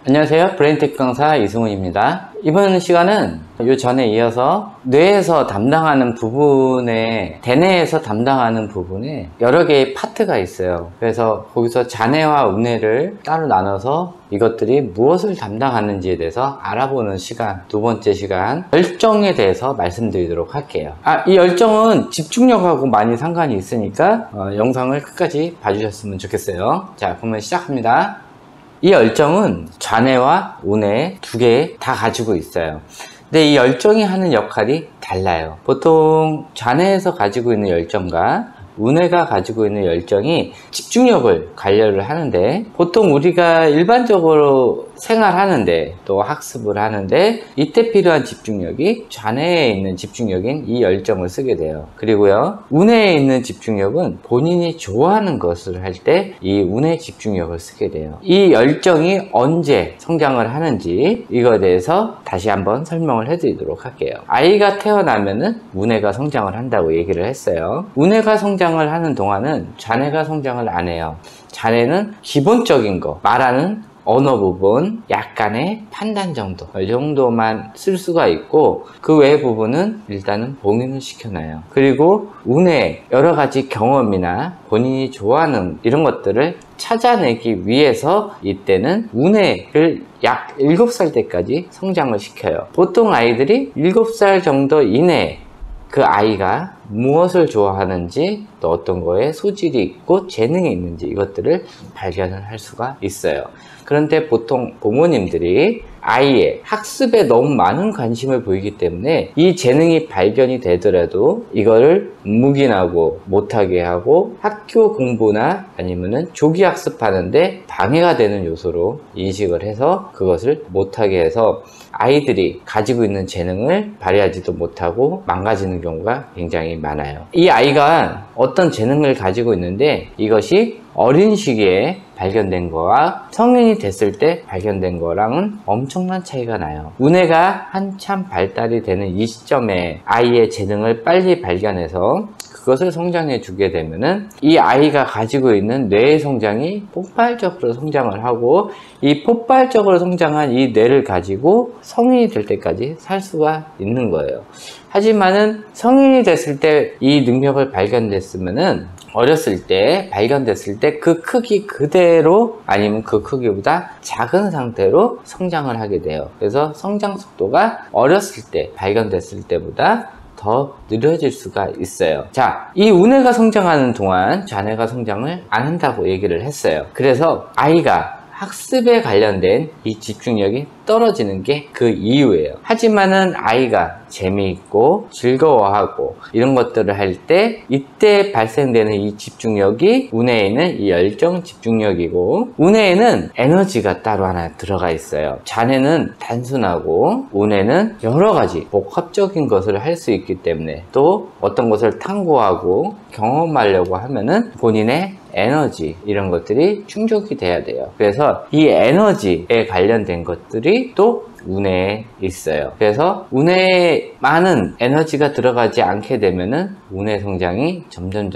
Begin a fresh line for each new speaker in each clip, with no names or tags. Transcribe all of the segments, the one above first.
안녕하세요. 브레인테크 강사 이승훈입니다. 이번 시간은 요 전에 이어서 뇌에서 담당하는 부분에, 대뇌에서 담당하는 부분에 여러 개의 파트가 있어요. 그래서 거기서 자뇌와 우뇌를 따로 나눠서 이것들이 무엇을 담당하는지에 대해서 알아보는 시간, 두 번째 시간, 열정에 대해서 말씀드리도록 할게요. 이 열정은 집중력하고 많이 상관이 있으니까 영상을 끝까지 봐주셨으면 좋겠어요. 자, 그러면 시작합니다. 이 열정은 좌뇌와 우뇌 두 개 다 가지고 있어요. 근데 이 열정이 하는 역할이 달라요. 보통 좌뇌에서 가지고 있는 열정과 우뇌가 가지고 있는 열정이 집중력을 관여를 하는데, 보통 우리가 일반적으로 생활하는데 또 학습을 하는데 이때 필요한 집중력이 좌뇌에 있는 집중력인 이 열정을 쓰게 돼요. 그리고요, 우뇌에 있는 집중력은 본인이 좋아하는 것을 할 때 이 우뇌 집중력을 쓰게 돼요. 이 열정이 언제 성장을 하는지 이거에 대해서 다시 한번 설명을 해드리도록 할게요. 아이가 태어나면은 우뇌가 성장을 한다고 얘기를 했어요. 우뇌가 성장을 하는 동안은 좌뇌가 성장을 안 해요. 좌뇌는 기본적인 거, 말하는 언어 부분, 약간의 판단 정도, 이 정도만 쓸 수가 있고, 그 외의 부분은 일단은 봉인을 시켜놔요. 그리고 우뇌 여러 가지 경험이나 본인이 좋아하는 이런 것들을 찾아내기 위해서 이때는 우뇌를 약 7살 때까지 성장을 시켜요. 보통 아이들이 7살 정도 이내에 그 아이가 무엇을 좋아하는지, 또 어떤 거에 소질이 있고 재능이 있는지 이것들을 발견을 할 수가 있어요. 그런데 보통 부모님들이 아이의 학습에 너무 많은 관심을 보이기 때문에 이 재능이 발견이 되더라도 이거를 묵인하고 못하게 하고 학교 공부나 아니면은 조기 학습하는데 방해가 되는 요소로 인식을 해서 그것을 못하게 해서 아이들이 가지고 있는 재능을 발휘하지도 못하고 망가지는 경우가 굉장히 많아요. 이 아이가 어떤 재능을 가지고 있는데 이것이 어린 시기에 발견된 거와 성인이 됐을 때 발견된 거랑은 엄청난 차이가 나요. 우뇌가 한참 발달이 되는 이 시점에 아이의 재능을 빨리 발견해서 그것을 성장해 주게 되면은 이 아이가 가지고 있는 뇌의 성장이 폭발적으로 성장을 하고, 이 폭발적으로 성장한 이 뇌를 가지고 성인이 될 때까지 살 수가 있는 거예요. 하지만은 성인이 됐을 때 이 능력을 발견됐으면은 어렸을 때 발견됐을 때 그 크기 그대로 아니면 그 크기보다 작은 상태로 성장을 하게 돼요. 그래서 성장 속도가 어렸을 때 발견됐을 때보다 더 느려질 수가 있어요. 자, 이 우뇌가 성장하는 동안 좌뇌가 성장을 안 한다고 얘기를 했어요. 그래서 아이가 학습에 관련된 이 집중력이 떨어지는 게 그 이유예요. 하지만은 아이가 재미있고 즐거워하고 이런 것들을 할 때 이때 발생되는 이 집중력이 우뇌에는 이 열정 집중력이고, 우뇌에는 에너지가 따로 하나 들어가 있어요. 좌뇌는 단순하고 우뇌는 여러 가지 복합적인 것을 할 수 있기 때문에, 또 어떤 것을 탐구하고 경험하려고 하면은 본인의 에너지 이런 것들이 충족이 돼야 돼요. 그래서 이 에너지에 관련된 것들이 또 우뇌에 있어요. 그래서 우뇌에 많은 에너지가 들어가지 않게 되면은 우뇌 성장이 점점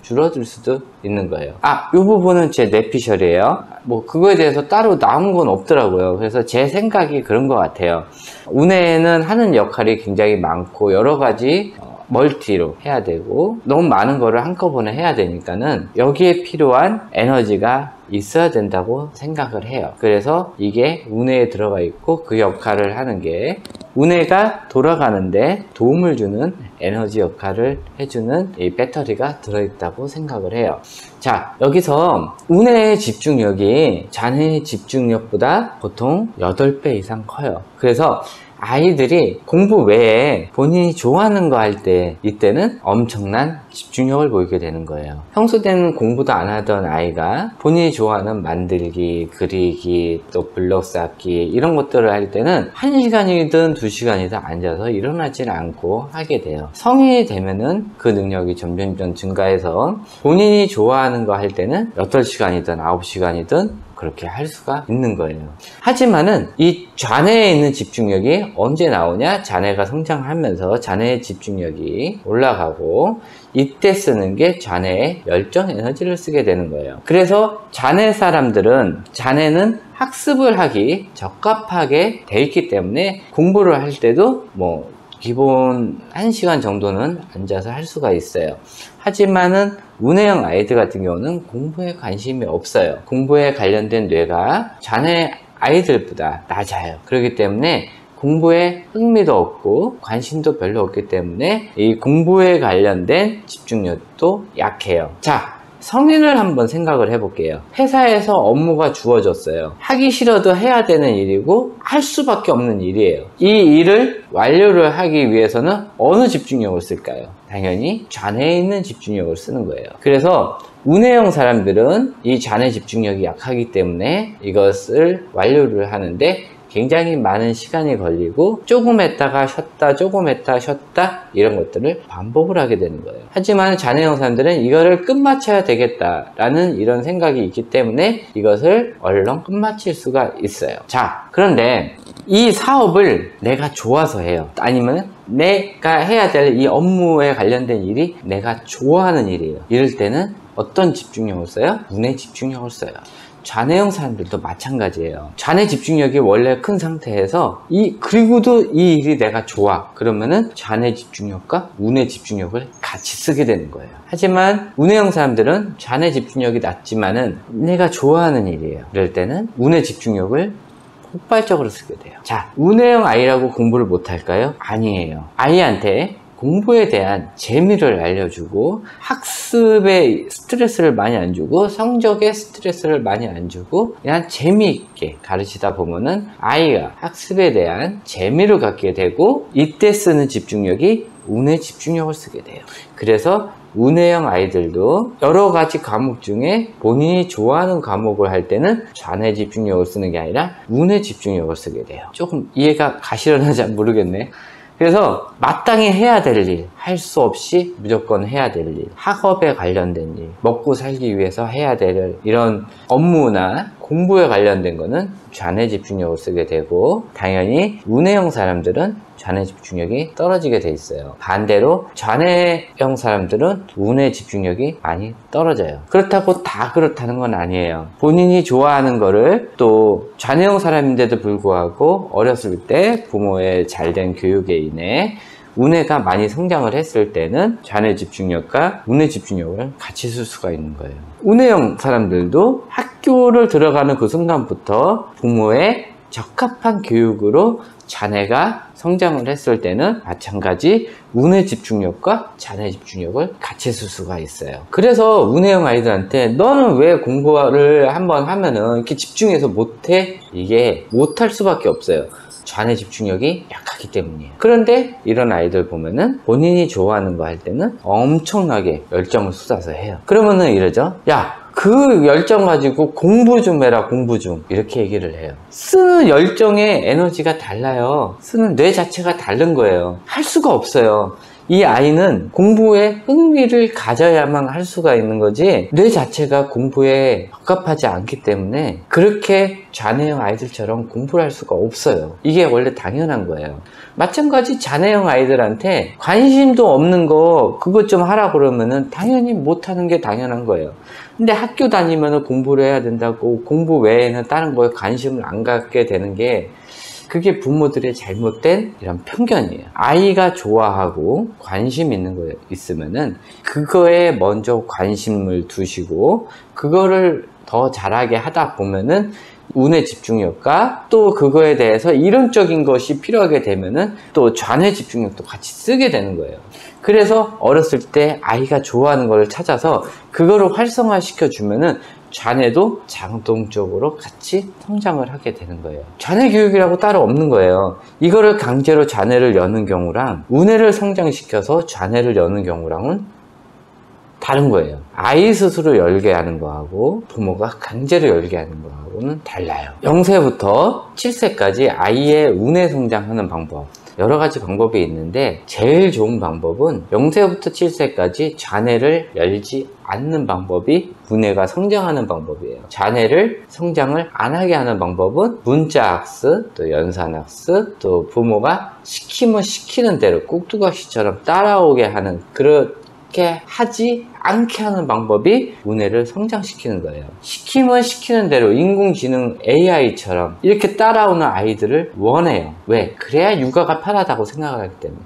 줄어들 수도 있는 거예요. 이 부분은 제 뇌피셜이에요. 그거에 대해서 따로 나온 건 없더라고요. 그래서 제 생각이 그런 것 같아요. 우뇌에는 하는 역할이 굉장히 많고 여러 가지 멀티로 해야 되고 너무 많은 거를 한꺼번에 해야 되니까는 여기에 필요한 에너지가 있어야 된다고 생각을 해요. 그래서 이게 우뇌에 들어가 있고 그 역할을 하는 게 우뇌가 돌아가는데 도움을 주는 에너지 역할을 해주는 이 배터리가 들어있다고 생각을 해요. 자, 여기서 우뇌의 집중력이 좌뇌의 집중력보다 보통 8배 이상 커요. 그래서 아이들이 공부 외에 본인이 좋아하는 거 할 때 이때는 엄청난 집중력을 보이게 되는 거예요. 평소 때는 공부도 안 하던 아이가 본인이 좋아하는 만들기, 그리기, 또 블록 쌓기 이런 것들을 할 때는 1시간이든 2시간이든 앉아서 일어나지는 않고 하게 돼요. 성인이 되면은 그 능력이 점점 증가해서 본인이 좋아하는 거 할 때는 8시간이든 9시간이든 그렇게 할 수가 있는 거예요. 하지만은 이 좌뇌에 있는 집중력이 언제 나오냐? 자네가 성장하면서 자네의 집중력이 올라가고 이때 쓰는 게 좌뇌의 열정 에너지를 쓰게 되는 거예요. 그래서 좌뇌 사람들은 자네는 학습을 하기 적합하게 돼 있기 때문에 공부를 할 때도 뭐 기본 1시간 정도는 앉아서 할 수가 있어요. 하지만은 운해형 아이들 같은 경우는 공부에 관심이 없어요. 공부에 관련된 뇌가 좌뇌 아이들보다 낮아요. 그렇기 때문에 공부에 흥미도 없고 관심도 별로 없기 때문에 이 공부에 관련된 집중력도 약해요. 자, 성인을 한번 생각을 해볼게요. 회사에서 업무가 주어졌어요. 하기 싫어도 해야 되는 일이고 할 수밖에 없는 일이에요. 이 일을 완료를 하기 위해서는 어느 집중력을 쓸까요? 당연히 좌뇌에 있는 집중력을 쓰는 거예요. 그래서 운해형 사람들은 이 좌뇌 집중력이 약하기 때문에 이것을 완료를 하는데 굉장히 많은 시간이 걸리고 조금 했다가 쉬었다 조금 했다 쉬었다 이런 것들을 반복을 하게 되는 거예요. 하지만 좌뇌형 사람들은 이거를 끝마쳐야 되겠다라는 이런 생각이 있기 때문에 이것을 얼른 끝마칠 수가 있어요. 자, 그런데 이 사업을 내가 좋아서 해요. 아니면 내가 해야 될 이 업무에 관련된 일이 내가 좋아하는 일이에요. 이럴 때는 어떤 집중력을 써요? 운의 집중력을 써요. 좌뇌형 사람들도 마찬가지예요. 좌뇌 집중력이 원래 큰 상태에서 그리고도 이 일이 내가 좋아 그러면은 좌뇌 집중력과 운의 집중력을 같이 쓰게 되는 거예요. 하지만 운해형 사람들은 좌뇌 집중력이 낮지만은 내가 좋아하는 일이에요. 이럴 때는 운의 집중력을 폭발적으로 쓰게 돼요. 자, 운해형 아이라고 공부를 못할까요? 아니에요. 아이한테 공부에 대한 재미를 알려주고 학습에 스트레스를 많이 안 주고 성적에 스트레스를 많이 안 주고 그냥 재미있게 가르치다 보면은 아이가 학습에 대한 재미를 갖게 되고 이때 쓰는 집중력이 운의 집중력을 쓰게 돼요. 그래서 운해형 아이들도 여러 가지 과목 중에 본인이 좋아하는 과목을 할 때는 좌뇌 집중력을 쓰는 게 아니라 운의 집중력을 쓰게 돼요. 조금 이해가 가시려는지 모르겠네. 그래서 마땅히 해야 될 일, 할 수 없이 무조건 해야 될 일, 학업에 관련된 일, 먹고 살기 위해서 해야 될 이런 업무나 공부에 관련된 거는 좌뇌 집중력을 쓰게 되고 당연히 운해형 사람들은 좌뇌 집중력이 떨어지게 돼 있어요. 반대로 좌뇌형 사람들은 운의 집중력이 많이 떨어져요. 그렇다고 다 그렇다는 건 아니에요. 본인이 좋아하는 거를 또 좌뇌형 사람인데도 불구하고 어렸을 때 부모의 잘된 교육에 인해 운해가 많이 성장을 했을 때는 좌뇌 집중력과 운의 집중력을 같이 쓸 수가 있는 거예요. 운해형 사람들도 학교를 들어가는 그 순간부터 부모의 적합한 교육으로 자네가 성장을 했을 때는 마찬가지 운의 집중력과 자뇌 집중력을 같이 쓸 수가 있어요. 그래서 운해형 아이들한테 너는 왜 공부를 한번 하면은 이렇게 집중해서 못해? 이게 못할 수밖에 없어요. 좌뇌 집중력이 약하기 때문이에요. 그런데 이런 아이들 보면은 본인이 좋아하는 거 할 때는 엄청나게 열정을 쏟아서 해요. 그러면은 이러죠. 야, 그 열정 가지고 공부 좀 해라, 공부 좀. 이렇게 얘기를 해요. 쓰는 열정의 에너지가 달라요. 쓰는 뇌 자체가 다른 거예요. 할 수가 없어요. 이 아이는 공부에 흥미를 가져야만 할 수가 있는 거지 뇌 자체가 공부에 적합하지 않기 때문에 그렇게 좌뇌형 아이들처럼 공부를 할 수가 없어요. 이게 원래 당연한 거예요. 마찬가지 좌뇌형 아이들한테 관심도 없는 거 그것 좀 하라 그러면은 당연히 못하는 게 당연한 거예요. 근데 학교 다니면은 공부를 해야 된다고 공부 외에는 다른 거에 관심을 안 갖게 되는 게 그게 부모들의 잘못된 이런 편견이에요. 아이가 좋아하고 관심 있는 거에 있으면은 그거에 먼저 관심을 두시고 그거를 더 잘하게 하다 보면은 운의 집중력과 또 그거에 대해서 이론적인 것이 필요하게 되면은 또 좌뇌 집중력도 같이 쓰게 되는 거예요. 그래서 어렸을 때 아이가 좋아하는 걸 찾아서 그거를 활성화시켜 주면은 좌뇌도 자동적으로 같이 성장을 하게 되는 거예요. 좌뇌 교육이라고 따로 없는 거예요. 이거를 강제로 좌뇌를 여는 경우랑 운해를 성장시켜서 좌뇌를 여는 경우랑은 다른 거예요. 아이 스스로 열게 하는 거하고 부모가 강제로 열게 하는 거하고는 달라요. 0세부터 7세까지 아이의 운해 성장하는 방법. 여러 가지 방법이 있는데 제일 좋은 방법은 0세부터 7세까지 잔해를 열지 않는 방법이 우뇌가 성장하는 방법이에요. 잔해를 성장을 안 하게 하는 방법은 문자학습, 또 연산학습, 또 부모가 시키면 시키는 대로 꾹두각시처럼 따라오게 하는, 그렇게 하지 않게 하는 방법이 우뇌를 성장시키는 거예요. 시키면 시키는 대로 인공지능 AI처럼 이렇게 따라오는 아이들을 원해요. 왜? 그래야 육아가 편하다고 생각하기 때문에.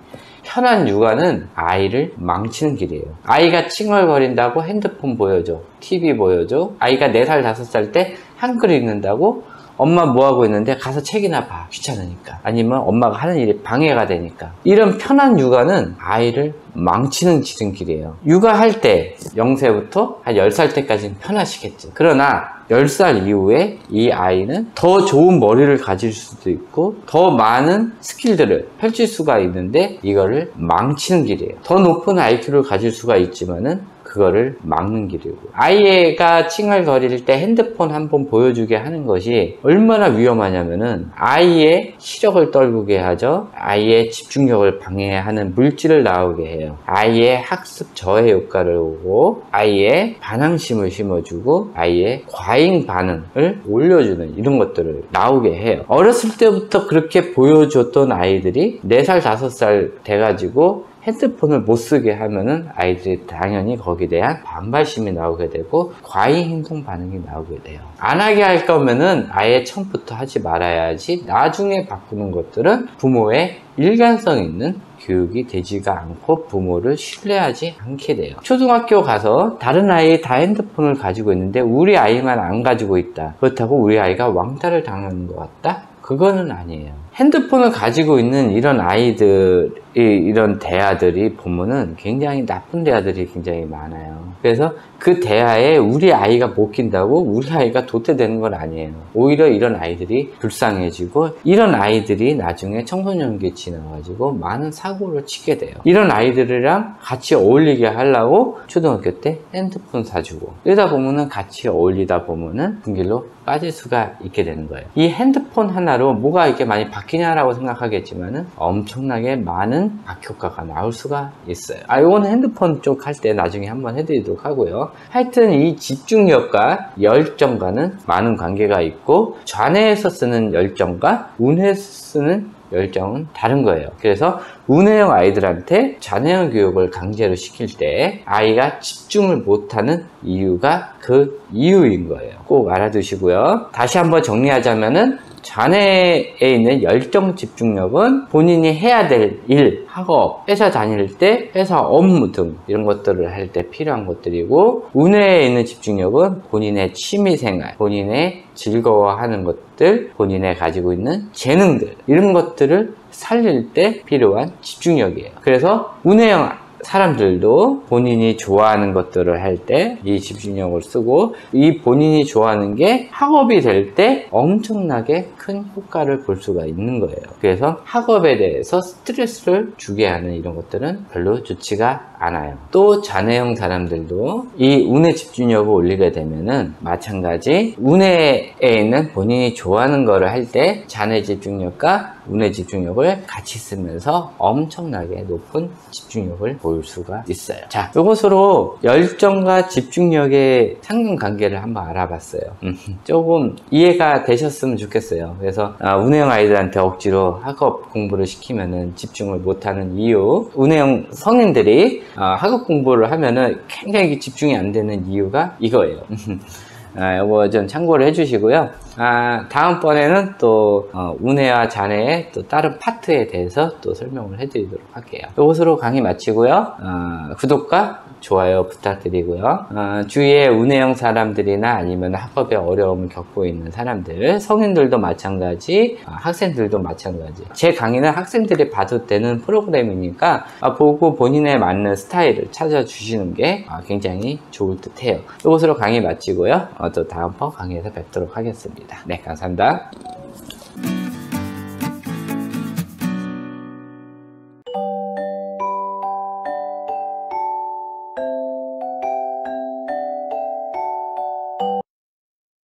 편한 육아는 아이를 망치는 길이에요. 아이가 칭얼거린다고 핸드폰 보여줘, TV 보여줘. 아이가 4살, 5살 때 한글 읽는다고 엄마 뭐하고 있는데 가서 책이나 봐, 귀찮으니까. 아니면 엄마가 하는 일이 방해가 되니까. 이런 편한 육아는 아이를 망치는 지름길이에요. 육아할 때 0세부터 한 10살 때까지는 편하시겠죠. 그러나 10살 이후에 이 아이는 더 좋은 머리를 가질 수도 있고 더 많은 스킬들을 펼칠 수가 있는데 이거를 망치는 길이에요. 더 높은 IQ를 가질 수가 있지만은 그거를 막는 길이고, 아이가 칭얼거릴 때 핸드폰 한번 보여주게 하는 것이 얼마나 위험하냐면은 아이의 시력을 떨구게 하죠. 아이의 집중력을 방해하는 물질을 나오게 해요. 아이의 학습 저해 효과를 오고 아이의 반항심을 심어주고 아이의 과잉 반응을 올려주는 이런 것들을 나오게 해요. 어렸을 때부터 그렇게 보여줬던 아이들이 4살, 5살 돼가지고 핸드폰을 못 쓰게 하면은 아이들이 당연히 거기에 대한 반발심이 나오게 되고 과잉 행동 반응이 나오게 돼요. 안 하게 할 거면은 아예 처음부터 하지 말아야지, 나중에 바꾸는 것들은 부모의 일관성 있는 교육이 되지가 않고 부모를 신뢰하지 않게 돼요. 초등학교 가서 다른 아이 다 핸드폰을 가지고 있는데 우리 아이만 안 가지고 있다, 그렇다고 우리 아이가 왕따를 당하는 것 같다? 그거는 아니에요. 핸드폰을 가지고 있는 이런 아이들이, 이런 대아들이 보면은 굉장히 나쁜 대아들이 굉장히 많아요. 그래서 그 대아에 우리 아이가 못 낀다고 우리 아이가 도태되는 건 아니에요. 오히려 이런 아이들이 불쌍해지고 이런 아이들이 나중에 청소년기에 지나가지고 많은 사고를 치게 돼요. 이런 아이들이랑 같이 어울리게 하려고 초등학교 때 핸드폰 사주고, 이러다 보면은 같이 어울리다 보면은 분길로 빠질 수가 있게 되는 거예요. 이 핸드폰 하나로 뭐가 이렇게 많이 바뀌냐라고 생각하겠지만은 엄청나게 많은 악효과가 나올 수가 있어요. 이거는 핸드폰 쪽 할 때 나중에 한번 해드리도록 하고요. 하여튼 이 집중력과 열정과는 많은 관계가 있고 좌뇌에서 쓰는 열정과 우뇌에서 쓰는 열정은 다른 거예요. 그래서 우뇌형 아이들한테 좌뇌형 교육을 강제로 시킬 때 아이가 집중을 못하는 이유가 그 이유인 거예요. 꼭 알아두시고요. 다시 한번 정리하자면은 좌뇌에 있는 열정 집중력은 본인이 해야 될 일, 학업, 회사 다닐 때 회사 업무 등 이런 것들을 할 때 필요한 것들이고, 우뇌에 있는 집중력은 본인의 취미생활, 본인의 즐거워하는 것들, 본인의 가지고 있는 재능들, 이런 것들을 살릴 때 필요한 집중력이에요. 그래서 우뇌형 사람들도 본인이 좋아하는 것들을 할 때 이 집중력을 쓰고, 이 본인이 좋아하는 게 학업이 될 때 엄청나게 큰 효과를 볼 수가 있는 거예요. 그래서 학업에 대해서 스트레스를 주게 하는 이런 것들은 별로 좋지가 않아요. 또 좌뇌형 사람들도 이 우뇌 집중력을 올리게 되면은 마찬가지 우뇌에 있는 본인이 좋아하는 거를 할 때 좌뇌 집중력과 우뇌 집중력을 같이 쓰면서 엄청나게 높은 집중력을 보일 수가 있어요. 자, 이것으로 열정과 집중력의 상관관계를 한번 알아봤어요. 조금 이해가 되셨으면 좋겠어요. 그래서 우뇌형 아이들한테 억지로 학업 공부를 시키면은 집중을 못하는 이유, 우뇌형 성인들이 학업 공부를 하면은 굉장히 집중이 안 되는 이유가 이거예요. 이거 좀 참고를 해주시고요. 다음번에는 또 우뇌와 좌뇌의 또 다른 파트에 대해서 또 설명을 해드리도록 할게요. 이것으로 강의 마치고요. 구독과 좋아요 부탁드리고요. 주위에 우뇌형 사람들이나 아니면 학업에 어려움을 겪고 있는 사람들, 성인들도 마찬가지, 학생들도 마찬가지. 제 강의는 학생들이 봐도 되는 프로그램이니까 보고 본인에 맞는 스타일을 찾아주시는 게 굉장히 좋을 듯 해요. 이것으로 강의 마치고요. 또 다음번 강의에서 뵙도록 하겠습니다. 네, 감사합니다.